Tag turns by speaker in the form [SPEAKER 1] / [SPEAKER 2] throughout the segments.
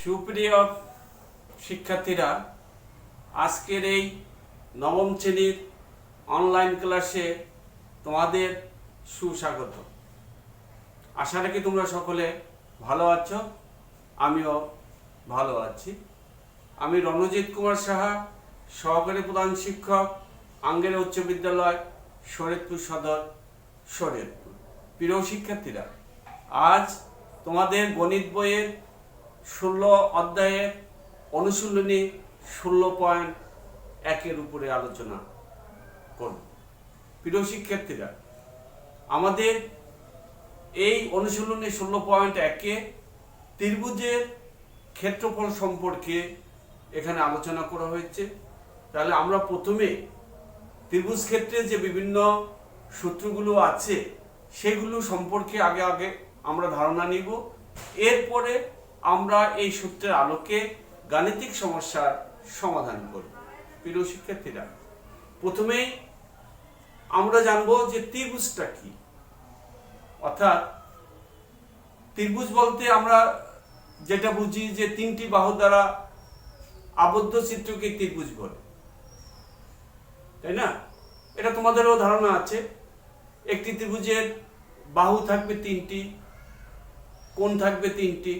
[SPEAKER 1] সুপ্রিয় শিক্ষার্থীরা, আজকের এই নবম শ্রেণীর অনলাইন ক্লাসে তোমাদের সুস্বাগত। আশা রাখি তোমরা সকলে ভালো আছো, আমিও ভালো আছি। আমি রণজিৎ কুমার সাহা, সহকারী প্রধান শিক্ষক, আঙ্গেরা উচ্চ বিদ্যালয়, শরীয়তপুর সদর, শরীয়তপুর। প্রিয় শিক্ষার্থীরা, আজ তোমাদের গণিত বইয়ের 16 অধ্যায়ের অনুশীলনী 16.1 উপরে আলোচনা করব। প্রিয় শিক্ষার্থীরা, আমাদের এই অনুশীলনী 16.1 ত্রিভুজের ক্ষেত্রফল সম্পর্কে এখানে আলোচনা করা হয়েছে। তাহলে আমরা প্রথমে ত্রিভুজ ক্ষেত্রে যে বিভিন্ন সূত্রগুলো আছে সেগুলো সম্পর্কে আগে আমরা ধারণা নিব। এরপরে আমরা এই সূত্রের আলোকে গাণিতিক সমস্যার সমাধান করব। প্রিয় শিক্ষার্থীরা, প্রথমেই আমরা জানবো যে ত্রিভুজটা কি। অর্থাৎ ত্রিভুজ বলতে আমরা যেটা বুঝি যে তিনটি বাহু দ্বারা আবদ্ধ চিত্রকে ত্রিভুজ বলে, তাই না? এটা তোমাদেরও ধারণা আছে। একটি ত্রিভুজের বাহু থাকবে তিনটি, কোণ থাকবে তিনটি,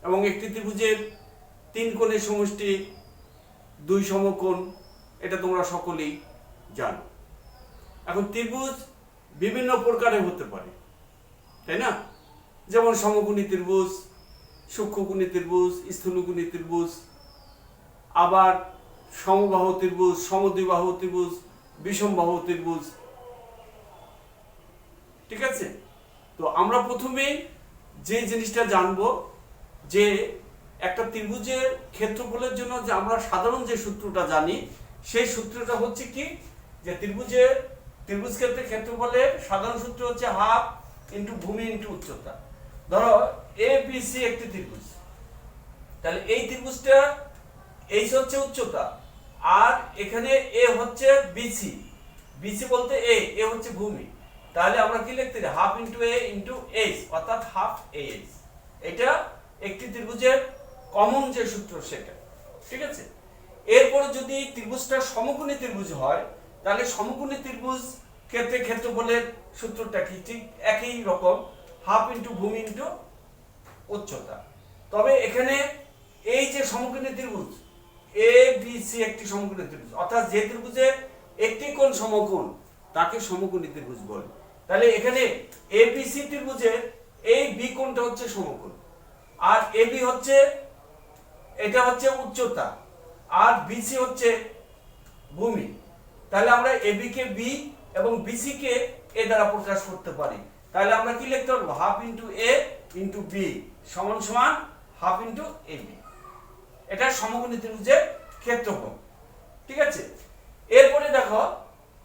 [SPEAKER 1] এবং একটি ত্রিভুজের তিন কোণের সমষ্টি 2 সমকোণ। এটা তোমরা সকলেই জানো। এখন ত্রিভুজ বিভিন্ন প্রকারের হতে পারে, তাই না? যেমন সমকোণী ত্রিভুজ, সূক্ষ্মকোণী ত্রিভুজ, স্থূলকোণী ত্রিভুজ, আবার সমবাহু ত্রিভুজ, সমদ্বিবাহু ত্রিভুজ, বিষমবাহু ত্রিভুজ। ঠিক আছে? তো আমরা প্রথমে যে জিনিসটা জানবো যে একটা ত্রিভুজের ক্ষেত্রফলের জন্য যে আমরা সাধারণ যে সূত্রটা জানি, সেই সূত্রটা হচ্ছে কি, যে ত্রিভুজ ক্ষেত্রে ক্ষেত্রফলের সাধারণ সূত্র হচ্ছে হাফ ইন্টু ভূমি ইন্টু উচ্চতা। ধরো এ বি সি একটি ত্রিভুজ, তাহলে এই ত্রিভুজটা এইচ হচ্ছে উচ্চতা, আর এখানে এ হচ্ছে বিসি, বিসি বলতে এ হচ্ছে ভূমি। তাহলে আমরা কি লিখতে পারি? হাফ ইন্টু এ ইন্টু এইচ, অর্থাৎ হাফ এ এইচ। এটা একটি ত্রিভুজের কমন যে সূত্র সেটা। ঠিক আছে? এরপরে যদি ত্রিভুজটা সমকোণী ত্রিভুজ হয়, তাহলে সমকোণী ত্রিভুজ ক্ষেত্রে ক্ষেত্রফলের সূত্রটা কি? ঠিক একই রকম, হাফ ইন্টু ভূমি ইন্টু উচ্চতা। তবে এখানে এই যে সমকোণী ত্রিভুজ এ বি সি একটি সমকোণী ত্রিভুজ, অর্থাৎ যে ত্রিভুজের একটি কোণ সমকোণ তাকে সমকোণী ত্রিভুজ বলে। তাহলে এখানে এ বি সি ত্রিভুজের এই বি কোণটা হচ্ছে সমকোণ, আর এ বি হচ্ছে, এটা হচ্ছে উচ্চতা, আর বিসি হচ্ছে ভূমি। তাহলে আমরা এ বি কে বি এবং বিসি কে এ দ্বারা প্রকাশ করতে পারি। তাহলে আমরা কি লিখতে পারবো? হাফ ইন্টু এ ইন্টু বি সমান সমান হাফ ইন্টু এ বি। এটা সমকোণী ত্রিভুজের ক্ষেত্রফল। ঠিক আছে? এরপরে দেখো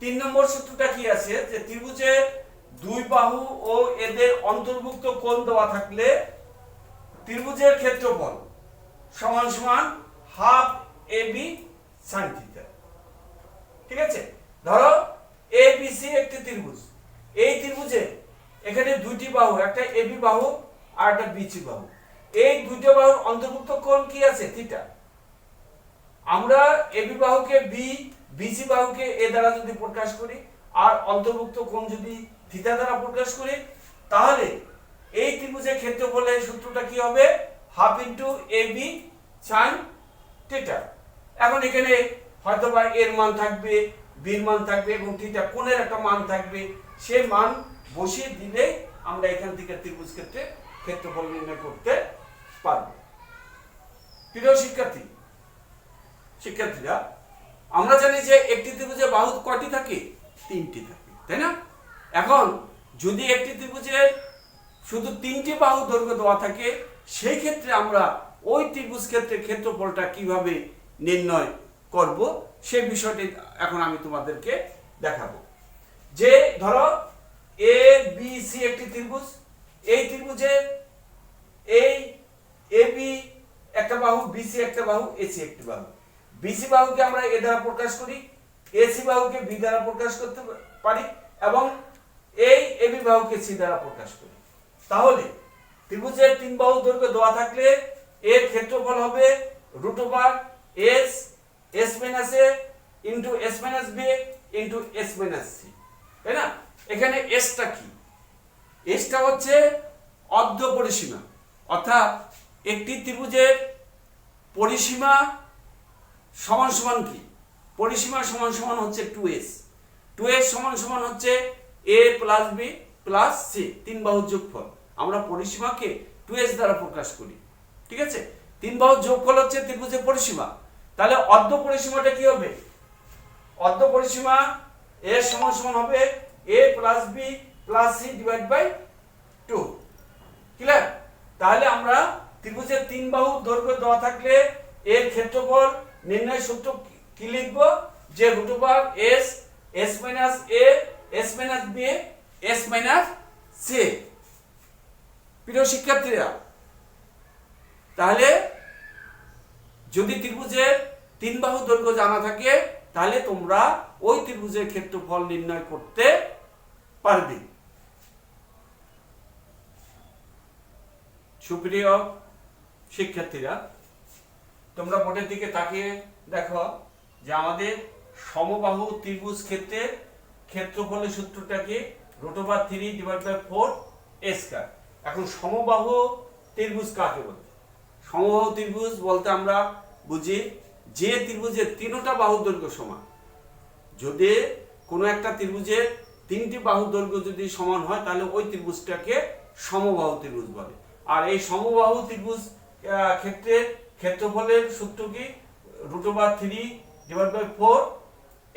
[SPEAKER 1] 3 নম্বর সূত্রটা কি আছে, যে ত্রিভুজের দুই বাহু ও এদের অন্তর্ভুক্ত কোণ দেওয়া থাকলে ত্রিভুজের ক্ষেত্রফল সমান সমান half A B sine theta. ঠিক আছে? ধরো এ বি সি একটি ত্রিভুজ, এই ত্রিভুজে এখানে দুইটি বাহু, একটা এ বি বাহু আর একটা বিসি বাহু। এই দুইটা বাহুর অন্তর্ভুক্ত কোণ কি আছে? থিটা। আমরা এ বি বাহুকে বি, বিসি বাহুকে এ দ্বারা যদি প্রকাশ করি, আর অন্তর্ভুক্ত কোণ যদি থিটা দ্বারা প্রকাশ করি, তাহলে এই ত্রিভুজের ক্ষেত্রফলের সূত্রটা কি হবে? Half into A B sine theta. এখন এখানে হয়তোবা এর মান থাকবে, বির মান থাকবে এবং থিটা কোণের একটা মান থাকবে। সেই মান বসিয়ে দিলে আমরা এখান থেকে ত্রিভুজ ক্ষেত্রে ক্ষেত্রফল নির্ণয় করতে পারবো। প্রিয় শিক্ষার্থীরা, আমরা জানি যে একটি ত্রিভুজে বাহু কয়টি থাকে? 3টি থাকে, তাই না? এখন যদি একটি ত্রিভুজের শুধু 3টি বাহু দৈর্ঘ্য দেওয়া থাকে, সেই ক্ষেত্রে আমরা ওই ত্রিভুজ ক্ষেত্রে ক্ষেত্রফলটা কিভাবে নির্ণয় করব সেই বিষয়টি এখন আমি তোমাদেরকে দেখাবো। যে ধরো এ বি সি একটি ত্রিভুজ, এই ত্রিভুজের এই এ বি একটা বাহু, বিসি একটা বাহু, এসি একটি বাহু। বিসি বাহুকে আমরা এ দ্বারা প্রকাশ করি, এসি বাহুকে বি দ্বারা প্রকাশ করতে পারি, এবং এই এবি বাহুকে সি দ্বারা প্রকাশ করি। তাহলে ত্রিভুজের 3 বাহু দৈর্ঘ্য দেওয়া থাকলে এর ক্ষেত্রফল হবে root over S S minus A into S minus B into S minus C, তাই না? এখানে এসটা কি? এসটা হচ্ছে অর্ধ পরিসীমা, অর্থাৎ একটি ত্রিভুজের পরিসীমা সমান সমান কি? পরিসীমা সমান সমান হচ্ছে 2s, 2s সমান সমান হচ্ছে a plus b plus c, তিন বাহুর যোগফল। আমরা পরিসীমাকে 2s দ্বারা প্রকাশ করি, ঠিক আছে? তিন বাহুর যোগফল হচ্ছে ত্রিভুজের পরিসীমা। তাহলে অর্ধ পরিসীমাটা কি হবে? অর্ধ পরিসীমা a সমান সমান হবে a plus b plus c divide by 2, clear? তাহলে আমরা ত্রিভুজের তিন বাহু দৈর্ঘ্য দেওয়া থাকলে এর ক্ষেত্রফল নির্ণয় সূত্র কি লিখব? যে root over S S minus a s minus b s minus c. প্রিয় শিক্ষার্থীরা, তাহলে যদি ত্রিভুজের তিন বাহু দৈর্ঘ্য জানা থাকে তাহলে তোমরা ওই ত্রিভুজের ক্ষেত্রফল নির্ণয় করতে পারবে। সুপ্রিয় শিক্ষার্থীরা, তোমরা বোর্ডের দিকে তাকিয়ে দেখো যে আমাদের সমবাহু ত্রিভুজ ক্ষেত্রের ক্ষেত্রফলের সূত্রটা কি? Root over 3 divide by 4 a square. এখন সমবাহু ত্রিভুজ কাকে বলে? সমবাহু ত্রিভুজ বলতে আমরা বুঝি যে ত্রিভুজের তিনটা বাহুর দৈর্ঘ্য সমান। যদি কোনো একটা ত্রিভুজের তিনটি বাহুর দৈর্ঘ্য যদি সমান হয় তাহলে ওই ত্রিভুজটাকে সমবাহু ত্রিভুজ বলে। আর এই সমবাহু ত্রিভুজ ক্ষেত্রের ক্ষেত্রফলের সূত্র কি? Root over 3 divide by 4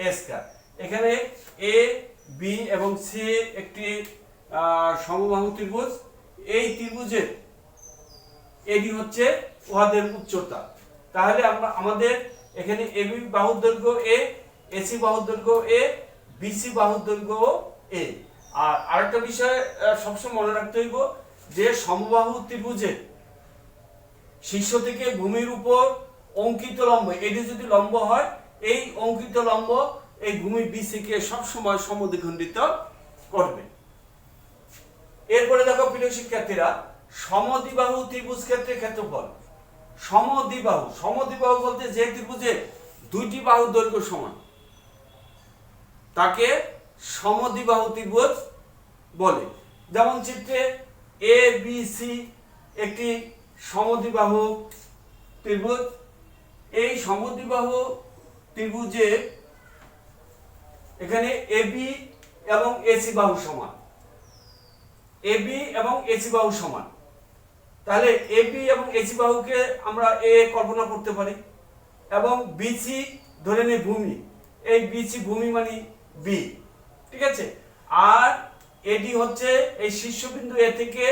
[SPEAKER 1] a square. এখানে এ বি এবং সি একটি সমবাহু ত্রিভুজ। এই ত্রিভুজের এডি হচ্ছে উহাদের উচ্চতা। তাহলে আমরা আমাদের এখানে এবি বাহুর দৈর্ঘ্য এ, এসি বাহুর দৈর্ঘ্য এ, বিসি বাহুর দৈর্ঘ্য এ। আর আরেকটা বিষয় সবসময় মনে রাখতে হইব যে সমবাহু ত্রিভুজের শীর্ষ থেকে ভূমির উপর অঙ্কিত লম্ব এটি যদি লম্ব হয়, এই অঙ্কিত লম্ব এই ভূমি বিসি কে সবসময় সমদ্বিখণ্ডিত করবে। এরপরে দেখো প্রিয় শিক্ষার্থীরা, সমদ্বিবাহু ত্রিভুজ ক্ষেত্রে ক্ষেত্রফল। সমদ্বিবাহু, সমদ্বিবাহু বলতে যে ত্রিভুজের দুইটি বাহুর দৈর্ঘ্য সমান তাকে সমদ্বিবাহু ত্রিভুজ বলে। যেমন চিত্রে এ বি সি একটি সমদ্বিবাহু ত্রিভুজ। এই সমদ্বিবাহু ত্রিভুজে এখানে এবি এবং এসি বাহু সমান, এবি এবং এসি বাহু সমান। তাহলে এবি এবং এসি বাহুকে আমরা এ কল্পনা করতে পারি এবং বিসি ধরে নিই ভূমি, এই বিসি ভূমি মানে বি, ঠিক আছে? আর এডি হচ্ছে এই শীর্ষবিন্দু এ থেকে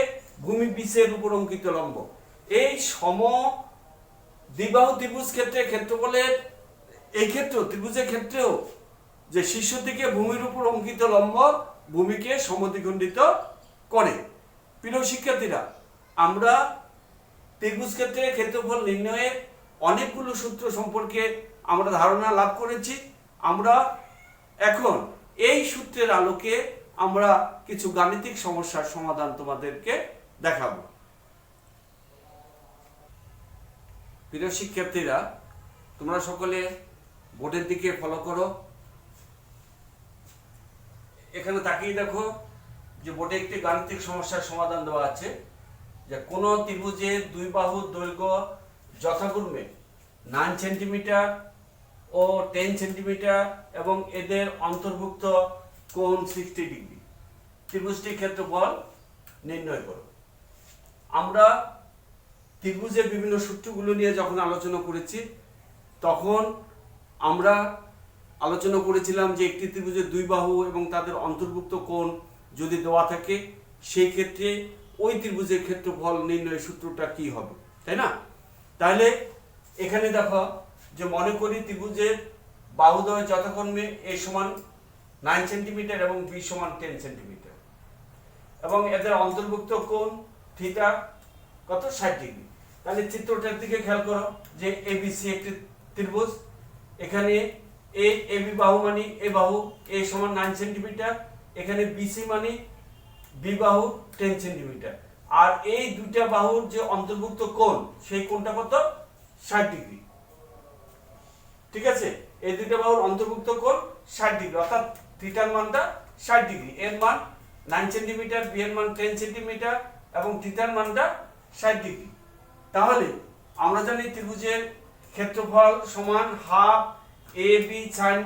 [SPEAKER 1] ভূমি বিসি এর উপর অঙ্কিত লম্ব। এই সম দ্বিবাহু ত্রিভুজ ক্ষেত্রে ক্ষেত্রফলের এই ক্ষেত্র ত্রিভুজের ক্ষেত্রেও যে শীর্ষ থেকে ভূমির উপর অঙ্কিত লম্ব ভূমিকে সমদ্বিখণ্ডিত করে। প্রিয় শিক্ষার্থীরা, আমরা ত্রিভুজ ক্ষেত্রে ক্ষেত্রফল নির্ণয়ের অনেকগুলো সূত্র সম্পর্কে আমরা ধারণা লাভ করেছি। আমরা এখন এই সূত্রের আলোকে আমরা কিছু গাণিতিক সমস্যার সমাধান তোমাদেরকে দেখাবো। প্রিয় শিক্ষার্থীরা, তোমরা সকলে বোর্ডের দিকে ফলো করো। এখানে তাকিয়ে দেখো যে বোর্ডে একটি গাণিতিক সমস্যার সমাধান দেওয়া আছে যে কোন ত্রিভুজের দুই বাহুর দৈর্ঘ্য যথাক্রমে 9 সেন্টিমিটার ও 10 সেন্টিমিটার এবং এদের অন্তর্ভুক্ত কোণ 60 ডিগ্রি। ত্রিভুজটির ক্ষেত্রফল নির্ণয় করো। আমরা ত্রিভুজের বিভিন্ন সূত্রগুলো নিয়ে যখন আলোচনা করেছি তখন আমরা আলোচনা করেছিলাম যে একটি ত্রিভুজের দুই বাহু এবং তাদের অন্তর্ভুক্ত কোণ যদি দেওয়া থাকে সেই ক্ষেত্রে ওই ত্রিভুজের ক্ষেত্রফল নির্ণয়ের সূত্রটা কি হবে, তাই না? তাহলে এখানে দেখো যে মনে করি ত্রিভুজের বাহুদ্বয় যথাক্রমে a সমান 9 সেন্টিমিটার এবং b সমান 10 সেন্টিমিটার এবং এদের অন্তর্ভুক্ত কোণ থিটা কত? 60 ডিগ্রি। তাহলে চিত্রটার দিকে খেয়াল করো যে ABC একটি ত্রিভুজ। এখানে AB বাহু মানে এ বাহু a সমান 9 সেন্টিমিটার, এখানে BC মানে B বাহু 10 সেন্টিমিটার। আর এই দুইটা বাহুর যে অন্তর্ভুক্ত কোণ সেই কোণটা কত 60 ডিগ্রি। ঠিক আছে, এই দুইটা বাহুর অন্তর্ভুক্ত কোণ 60 ডিগ্রি, অর্থাৎ থিটার মানটা 60 ডিগ্রি। এর মান 9 সেন্টিমিটার, বি এর মান 10 সেন্টিমিটার এবং থিটার মানটা 60 ডিগ্রি। তাহলে আমরা জানি ত্রিভুজের ক্ষেত্রফল সমান half A B sine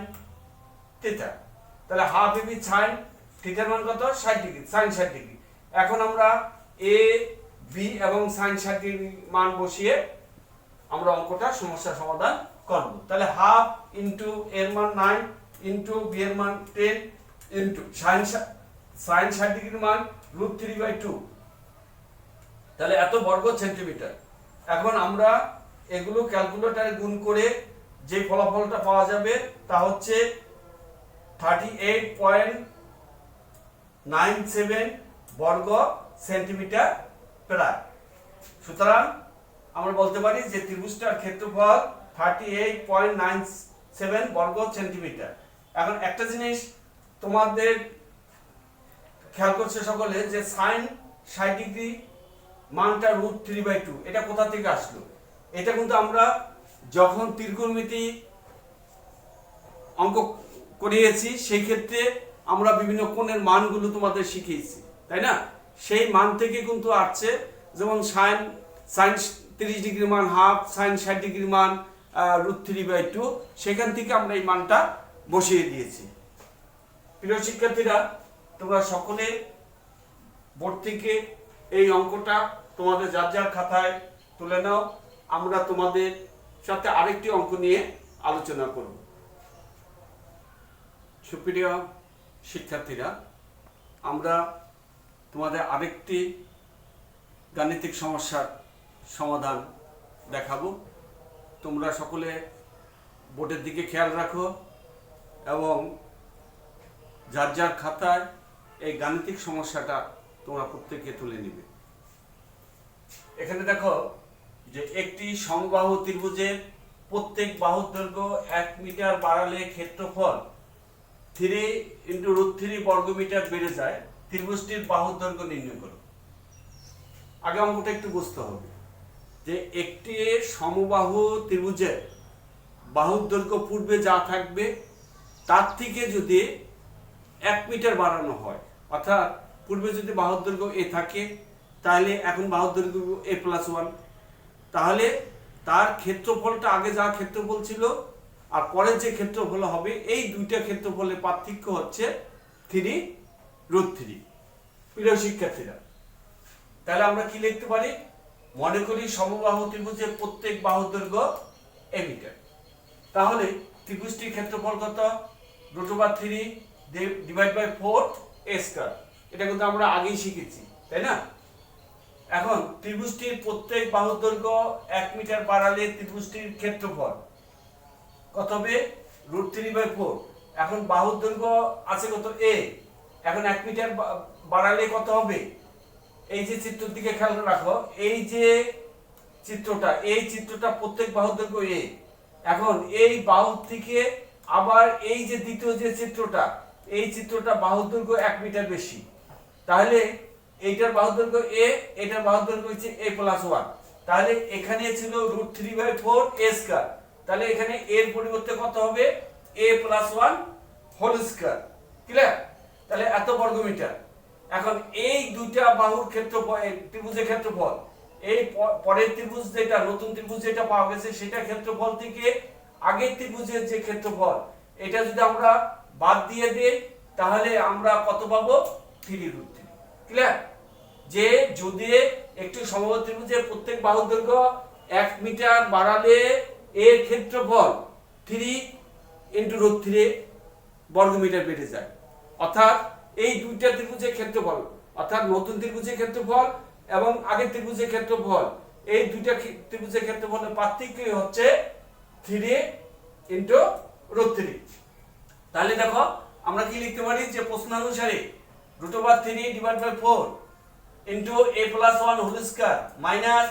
[SPEAKER 1] theta. তাহলে হাফ এ বি সাইন থিটার মান কত 60 ডিগ্রি, সাইন 60 ডিগ্রি। এখন আমরা এ বি এবং সাইন 60 ডিগ্রি মান বসিয়ে আমরা অঙ্কটা সমস্যার সমাধান করব। তাহলে হাফ ইনটু এর মান 9 ইনটু বি এর মান 10 ইনটু সাইন 60 ডিগ্রির মান √3/2, তাহলে এত বর্গ সেন্টিমিটার। এখন আমরা এগুলো ক্যালকুলেটরে গুণ করে যে ফলাফলটা পাওয়া যাবে তা হচ্ছে 38.97 বর্গ সেন্টিমিটার প্রায়। সুতরাং আমরা বলতে পারি যে ত্রিভুজটার ক্ষেত্রফল 38.97 বর্গ সেন্টিমিটার। এখন একটা জিনিস তোমাদের খেয়াল করছে সকলে যে সাইন 60 ডিগ্রি মানটা √3/2 এটা কোথা থেকে আসলো? এটা কিন্তু আমরা যখন ত্রিকোণমিতি অঙ্ক করিয়েছি সেই ক্ষেত্রে আমরা বিভিন্ন কোণের মানগুলো তোমাদের শিখিয়েছি, তাই না? সেই মান থেকে কিন্তু আসছে। যেমন সাইন 30 ডিগ্রি মান হাফ, সাইন 60 ডিগ্রি মান √3/2, সেখান থেকে আমরা এই মানটা বসিয়ে দিয়েছি। প্রিয় শিক্ষার্থীরা, তোমরা সকলে বোর্ড থেকে এই অঙ্কটা তোমাদের যার যার খাতায় তুলে নাও। আমরা তোমাদের সাথে আরেকটি অঙ্ক নিয়ে আলোচনা করব। সুপ্রিয় শিক্ষার্থীরা, আমরা তোমাদের আরেকটি গাণিতিক সমস্যার সমাধান দেখাবো। তোমরা সকলে বোর্ডের দিকে খেয়াল রাখো এবং যার যার খাতায় এই গাণিতিক সমস্যাটা তোমরা প্রত্যেকে তুলে নিবে। এখানে দেখো যে একটি সমবাহু ত্রিভুজের প্রত্যেক বাহুর দৈর্ঘ্য 1 মিটার বাড়ালে ক্ষেত্রফল 3 × √3 বর্গমিটার বেড়ে যায়। ত্রিভুজটির বাহুর দৈর্ঘ্য নির্ণয় করো। আগে অঙ্কটা একটু বুঝতে হবে যে একটি সমবাহু ত্রিভুজের বাহুর দৈর্ঘ্য পূর্বে যা থাকবে তার থেকে যদি 1 মিটার বাড়ানো হয়, অর্থাৎ পূর্বে যদি বাহুর দৈর্ঘ্য এ থাকে তাহলে এখন বাহুর দৈর্ঘ্য a+1, তাহলে তার ক্ষেত্রফলটা আগে যা ক্ষেত্রফল ছিল আর পরে যে ক্ষেত্রফল হবে এই দুইটা ক্ষেত্রফলের পার্থক্য হচ্ছে 3√3। প্রিয় শিক্ষার্থীরা, তাহলে আমরা কি লিখতে পারি? মনে করি সমবাহু ত্রিভুজের প্রত্যেক বাহুর দৈর্ঘ্য a মিটার। তাহলে ত্রিভুজটির ক্ষেত্রফল কত? √3 / 4a²। এটা কিন্তু আমরা আগেই শিখেছি, তাই না? এখন ত্রিভুজটির প্রত্যেক বাহুর দৈর্ঘ্য 1 মিটার বাড়ালে ত্রিভুজটির ক্ষেত্রফল কত হবে? √3/4। এখন বাহুর দৈর্ঘ্য আছে কত? a। এখন 1 মিটার বাড়ালে কত হবে? এই যে চিত্রের দিকে খেয়াল রাখো, এই যে চিত্রটা, এই চিত্রটা প্রত্যেক বাহুর দৈর্ঘ্য a। এখন এই বাহু থেকে আবার এই যে দ্বিতীয় যে চিত্রটা, এই চিত্রটা বাহুর দৈর্ঘ্য 1 মিটার বেশি। তাহলে এইটার বাহুর দৈর্ঘ্য a, এটার বাহুর দৈর্ঘ্য হচ্ছে a+1। তাহলে এখানে ছিল √3/4a²। তাহলে এখানে এর পরিবর্তে কত হবে? a+1 whole square. ক্লিয়ার? তাহলে এত বর্গমিটার। এখন এই দুইটা বাহুর ক্ষেত্রফল, ত্রিভুজের ক্ষেত্রফল, এই পরের ত্রিভুজ যেটা, নতুন ত্রিভুজ যেটা পাওয়া গেছে সেটা ক্ষেত্রফল থেকে আগের ত্রিভুজের যে ক্ষেত্রফল, এটা যদি আমরা বাদ দিয়ে দেই তাহলে আমরা কত পাবো? 3√3। ক্লিয়ার? যে যদি একটি সমবাহু ত্রিভুজের প্রত্যেক বাহুর দৈর্ঘ্য 1 মিটার বাড়ালে এর ক্ষেত্রফল 3 × √3 বর্গমিটার বেড়ে যায়। অর্থাৎ এই দুইটা ত্রিভুজের ক্ষেত্রফল, অর্থাৎ নতুন ত্রিভুজের ক্ষেত্রফল এবং আগের ত্রিভুজের ক্ষেত্রফল, এই দুইটা ত্রিভুজের ক্ষেত্রফলের পার্থক্য হচ্ছে 3 × √3। তাহলে দেখো আমরা কি লিখতে পারি? যে প্রশ্ন অনুসারে √3 / 4 a+1 whole square minus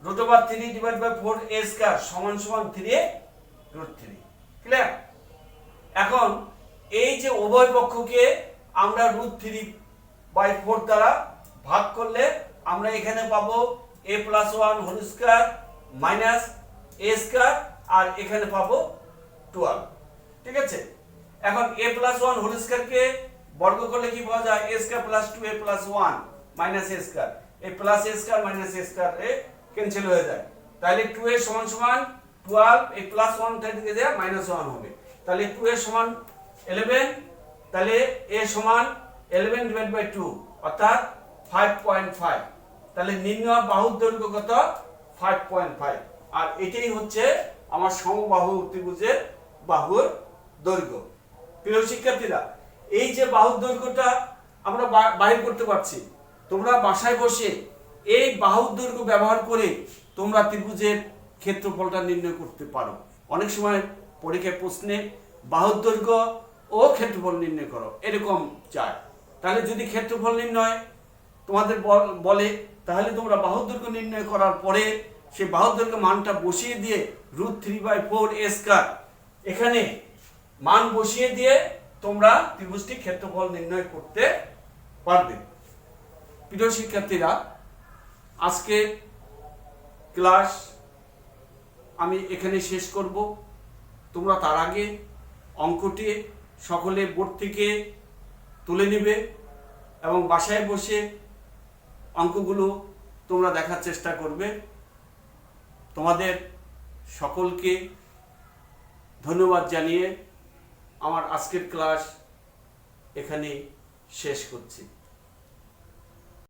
[SPEAKER 1] √3 / 4a² সমান 3√3। ক্লিয়ার? এখন এই যে উভয় পক্ষকে আমরা √3/4 দ্বারা ভাগ করলে আমরা এখানে পাবো a plus one whole square minus a square, আর এখানে পাবো 12। ঠিক আছে, এখন a প্লাস ওয়ান হোল স্কয়ারকে বর্গ করলে কি পাওয়া যায়? a square plus 2a plus 1 minus a square, এই plus a square minus a square এ ক্যান্সেল হয়ে যায়। তাহলে 2a সমান সমান 12, এই প্লাস 1 থেকে যায় মাইনাস 1 হবে, তাহলে 2a সমান 11, তাহলে a সমান 11 ডিভাইড বাই 2 অর্থাৎ 5.5। তাহলে নির্ণয় বাহুর দৈর্ঘ্য কত? 5.5। আর এটাই হচ্ছে আমার সমবাহু ত্রিভুজের বাহুর দৈর্ঘ্য। প্রিয় শিক্ষার্থীরা, এই যে বাহুর দৈর্ঘ্যটা আমরা বাহির করতে পারছি, তোমরা বাসায় বসে এই বাহুর দৈর্ঘ্য ব্যবহার করে তোমরা ত্রিভুজের ক্ষেত্রফলটা নির্ণয় করতে পারো। অনেক সময় পরীক্ষায় প্রশ্নে বাহুর দৈর্ঘ্য ও ক্ষেত্রফল নির্ণয় করো এরকম চায়। তাহলে যদি ক্ষেত্রফল নির্ণয় তোমাদের বলে, তাহলে তোমরা বাহুর দৈর্ঘ্য নির্ণয় করার পরে সেই বাহুর দৈর্ঘ্য মানটা বসিয়ে দিয়ে √3/4 a স্কয়ার এখানে মান বসিয়ে দিয়ে তোমরা ত্রিভুজটির ক্ষেত্রফল নির্ণয় করতে পারবে। প্রিয় শিক্ষার্থীরা, আজকে ক্লাস আমি এখানে শেষ করব। তোমরা তার আগে অঙ্কটি সকলে বোর্ড থেকে তুলে নেবে এবং বাসায় বসে অঙ্কগুলো তোমরা দেখার চেষ্টা করবে। তোমাদের সকলকে ধন্যবাদ জানিয়ে আমার আজকের ক্লাস এখানে শেষ করছি।